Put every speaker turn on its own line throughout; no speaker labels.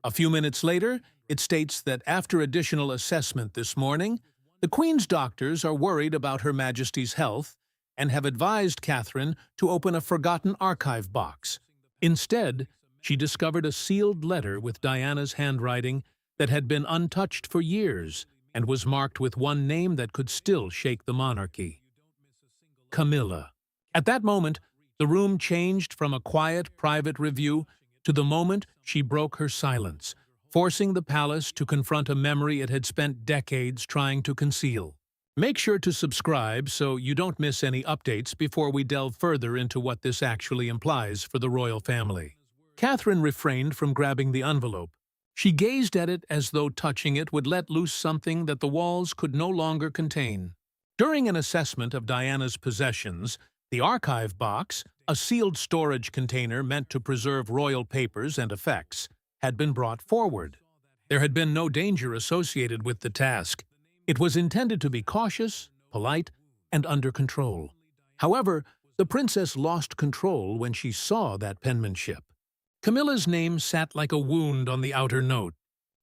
A few minutes later, it states that after additional assessment this morning, the Queen's doctors are worried about Her Majesty's health and have advised Catherine to open a forgotten archive box. Instead, she discovered a sealed letter with Diana's handwriting that had been untouched for years and was marked with one name that could still shake the monarchy: Camilla. At that moment, the room changed from a quiet, private review to the moment she broke her silence, forcing the palace to confront a memory it had spent decades trying to conceal. Make sure to subscribe so you don't miss any updates before we delve further into what this actually implies for the royal family. Catherine refrained from grabbing the envelope. She gazed at it as though touching it would let loose something that the walls could no longer contain. During an assessment of Diana's possessions, the archive box, a sealed storage container meant to preserve royal papers and effects, had been brought forward. There had been no danger associated with the task. It was intended to be cautious, polite, and under control. However, the princess lost control when she saw that penmanship. Camilla's name sat like a wound on the outer note.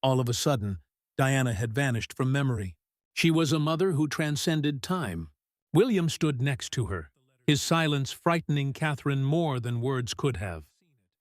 All of a sudden, Diana had vanished from memory. She was a mother who transcended time. William stood next to her, his silence frightening Catherine more than words could have.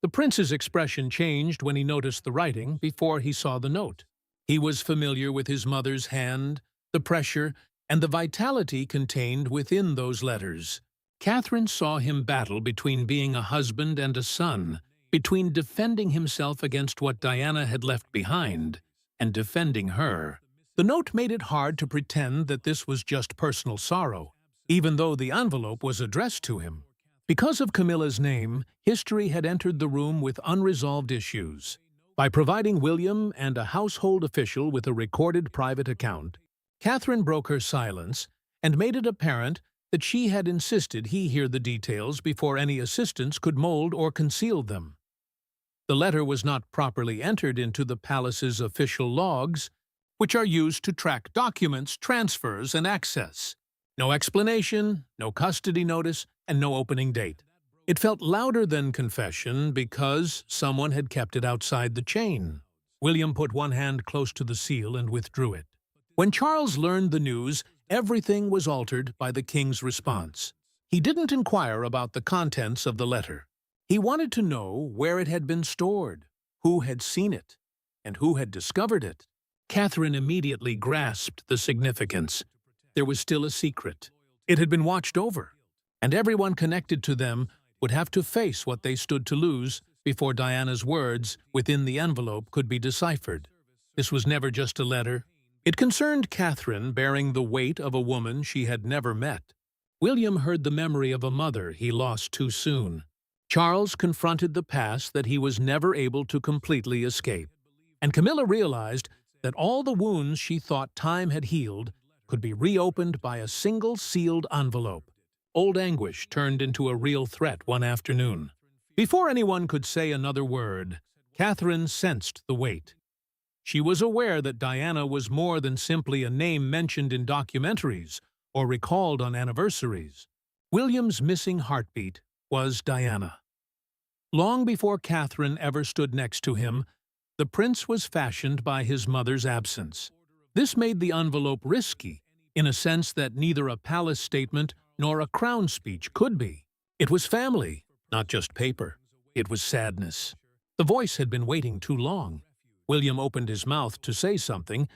The prince's expression changed when he noticed the writing before he saw the note. He was familiar with his mother's hand, the pressure, and the vitality contained within those letters. Catherine saw him battle between being a husband and a son, between defending himself against what Diana had left behind and defending her. The note made it hard to pretend that this was just personal sorrow, even though the envelope was addressed to him. Because of Camilla's name, history had entered the room with unresolved issues. By providing William and a household official with a recorded private account, Catherine broke her silence and made it apparent that she had insisted he hear the details before any assistants could mold or conceal them. The letter was not properly entered into the palace's official logs, which are used to track documents, transfers, and access. No explanation, no custody notice, and no opening date. It felt louder than confession because someone had kept it outside the chain. William put one hand close to the seal and withdrew it. When Charles learned the news, everything was altered by the king's response. He didn't inquire about the contents of the letter. He wanted to know where it had been stored, who had seen it, and who had discovered it. Catherine immediately grasped the significance. There was still a secret. It had been watched over, and everyone connected to them would have to face what they stood to lose before Diana's words within the envelope could be deciphered. This was never just a letter. It concerned Catherine bearing the weight of a woman she had never met. William heard the memory of a mother he lost too soon. Charles confronted the past that he was never able to completely escape. And Camilla realized that all the wounds she thought time had healed could be reopened by a single sealed envelope. Old anguish turned into a real threat one afternoon. Before anyone could say another word, Catherine sensed the weight. She was aware that Diana was more than simply a name mentioned in documentaries or recalled on anniversaries. William's missing heartbeat was Diana. Long before Catherine ever stood next to him, the prince was fashioned by his mother's absence. This made the envelope risky, in a sense that neither a palace statement nor a crown speech could be. It was family, not just paper. It was sadness. The voice had been waiting too long. William opened his mouth to say something,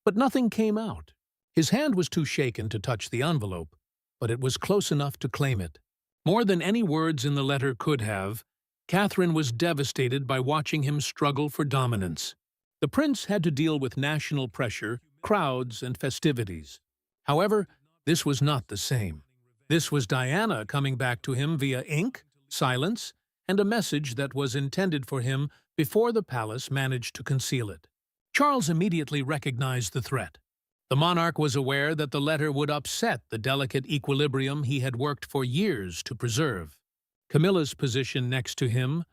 but nothing came out. His hand was too shaken to touch the envelope, but it was close enough to claim it. More than any words in the letter could have, Catherine was devastated by watching him struggle for dominance. The prince had to deal with national pressure, crowds, and festivities. However, this was not the same. This was Diana coming back to him via ink, silence, and a message that was intended for him before the palace managed to conceal it. Charles immediately recognized the threat. The monarch was aware that the letter would upset the delicate equilibrium he had worked for years to preserve. Camilla's position next to him,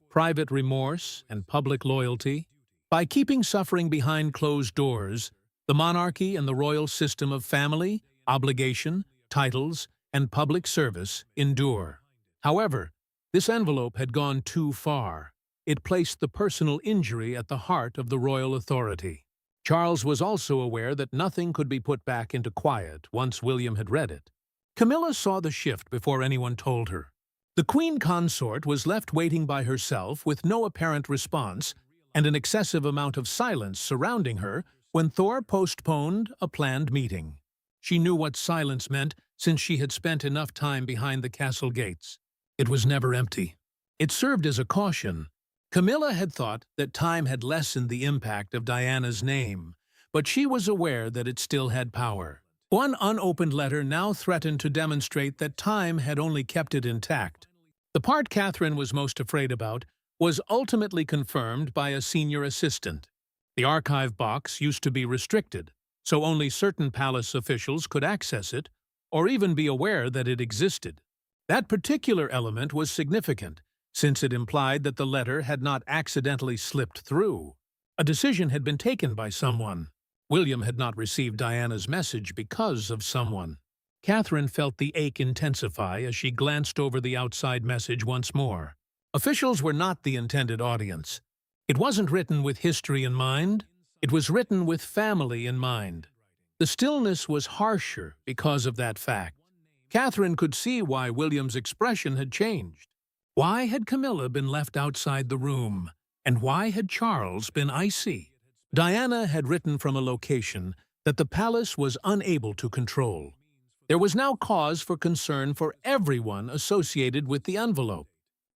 private remorse and public loyalty. By keeping suffering behind closed doors, the monarchy and the royal system of family, obligation, titles, and public service endure. However, this envelope had gone too far. it placed the personal injury at the heart of the royal authority. Charles was also aware that nothing could be put back into quiet once William had read it. Camilla saw the shift before anyone told her. The queen consort was left waiting by herself with no apparent response and an excessive amount of silence surrounding her when Thor postponed a planned meeting. She knew what silence meant since she had spent enough time behind the castle gates. It was never empty. It served as a caution. Camilla had thought that time had lessened the impact of Diana's name, but she was aware that it still had power. One unopened letter now threatened to demonstrate that time had only kept it intact. The part Catherine was most afraid about was ultimately confirmed by a senior assistant. The archive box used to be restricted, so only certain palace officials could access it or even be aware that it existed. That particular element was significant, since it implied that the letter had not accidentally slipped through. A decision had been taken by someone. William had not received Diana's message because of someone. Catherine felt the ache intensify as she glanced over the outside message once more. Officials were not the intended audience. It wasn't written with history in mind. It was written with family in mind. The stillness was harsher because of that fact. Catherine could see why William's expression had changed. Why had Camilla been left outside the room? And why had Charles been icy? Diana had written from a location that the palace was unable to control. There was now cause for concern for everyone associated with the envelope.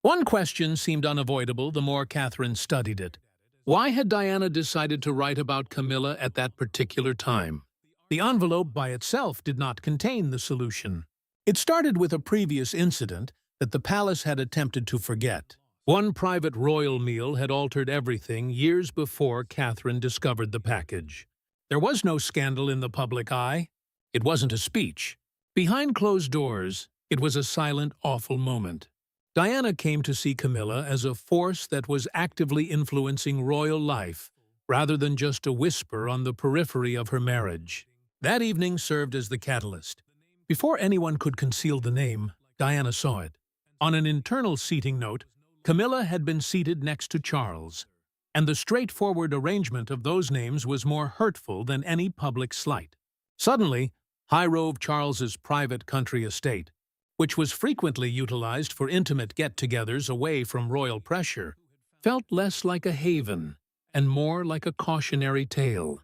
One question seemed unavoidable the more Catherine studied it. Why had Diana decided to write about Camilla at that particular time? The envelope by itself did not contain the solution. It started with a previous incident that the palace had attempted to forget. One private royal meal had altered everything years before Catherine discovered the package. There was no scandal in the public eye. It wasn't a speech. Behind closed doors, it was a silent, awful moment. Diana came to see Camilla as a force that was actively influencing royal life, rather than just a whisper on the periphery of her marriage. That evening served as the catalyst. Before anyone could conceal the name, Diana saw it. On an internal seating note, Camilla had been seated next to Charles, and the straightforward arrangement of those names was more hurtful than any public slight. Suddenly, high rove Charles's private country estate, which was frequently utilized for intimate get-togethers away from royal pressure, felt less like a haven and more like a cautionary tale.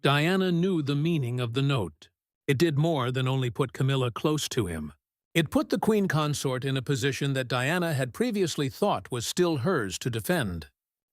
Diana knew the meaning of the note. It did more than only put Camilla close to him. It put the queen consort in a position that Diana had previously thought was still hers to defend.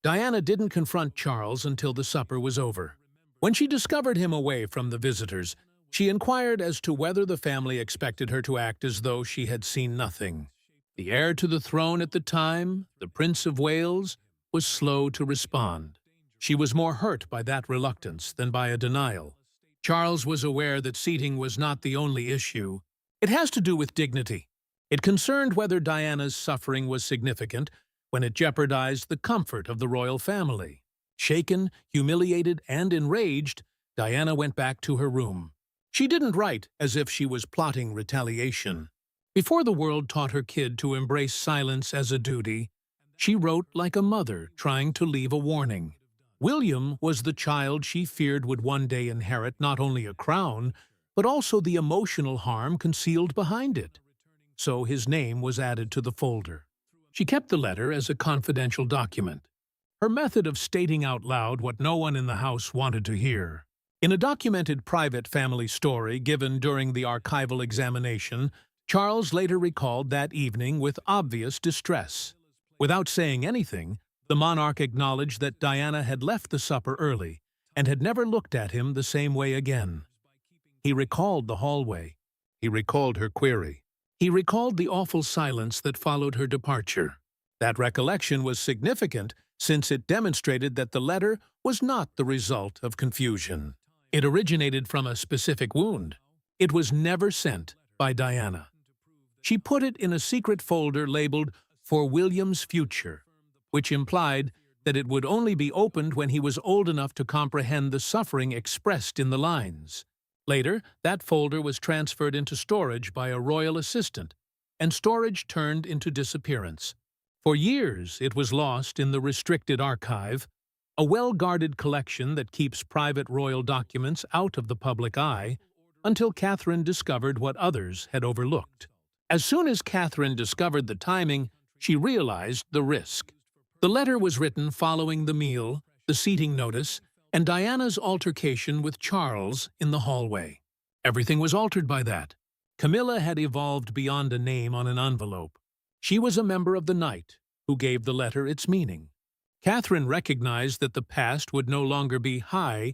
Diana didn't confront Charles until the supper was over. When she discovered him away from the visitors, she inquired as to whether the family expected her to act as though she had seen nothing. The heir to the throne at the time, the Prince of Wales, was slow to respond. She was more hurt by that reluctance than by a denial. Charles was aware that seating was not the only issue. It has to do with dignity. It concerned whether Diana's suffering was significant when it jeopardized the comfort of the royal family. Shaken, humiliated, and enraged, Diana went back to her room. She didn't write as if she was plotting retaliation. Before the world taught her kid to embrace silence as a duty, she wrote like a mother trying to leave a warning. William was the child she feared would one day inherit not only a crown, but also the emotional harm concealed behind it. So his name was added to the folder. She kept the letter as a confidential document, her method of stating out loud what no one in the house wanted to hear. In a documented private family story given during the archival examination, Charles later recalled that evening with obvious distress. Without saying anything, the monarch acknowledged that Diana had left the supper early and had never looked at him the same way again. He recalled the hallway. He recalled her query. He recalled the awful silence that followed her departure. That recollection was significant since it demonstrated that the letter was not the result of confusion. It originated from a specific wound. It was never sent by Diana. She put it in a secret folder labeled "For William's Future," which implied that it would only be opened when he was old enough to comprehend the suffering expressed in the lines. Later, that folder was transferred into storage by a royal assistant, and storage turned into disappearance. For years, it was lost in the restricted archive, a well-guarded collection that keeps private royal documents out of the public eye, until Catherine discovered what others had overlooked. As soon as Catherine discovered the timing, she realized the risk. The letter was written following the meal, the seating notice, and Diana's altercation with Charles in the hallway. Everything was altered by that. Camilla had evolved beyond a name on an envelope. She was a member of the Knight, who gave the letter its meaning. Catherine recognized that the past would no longer be high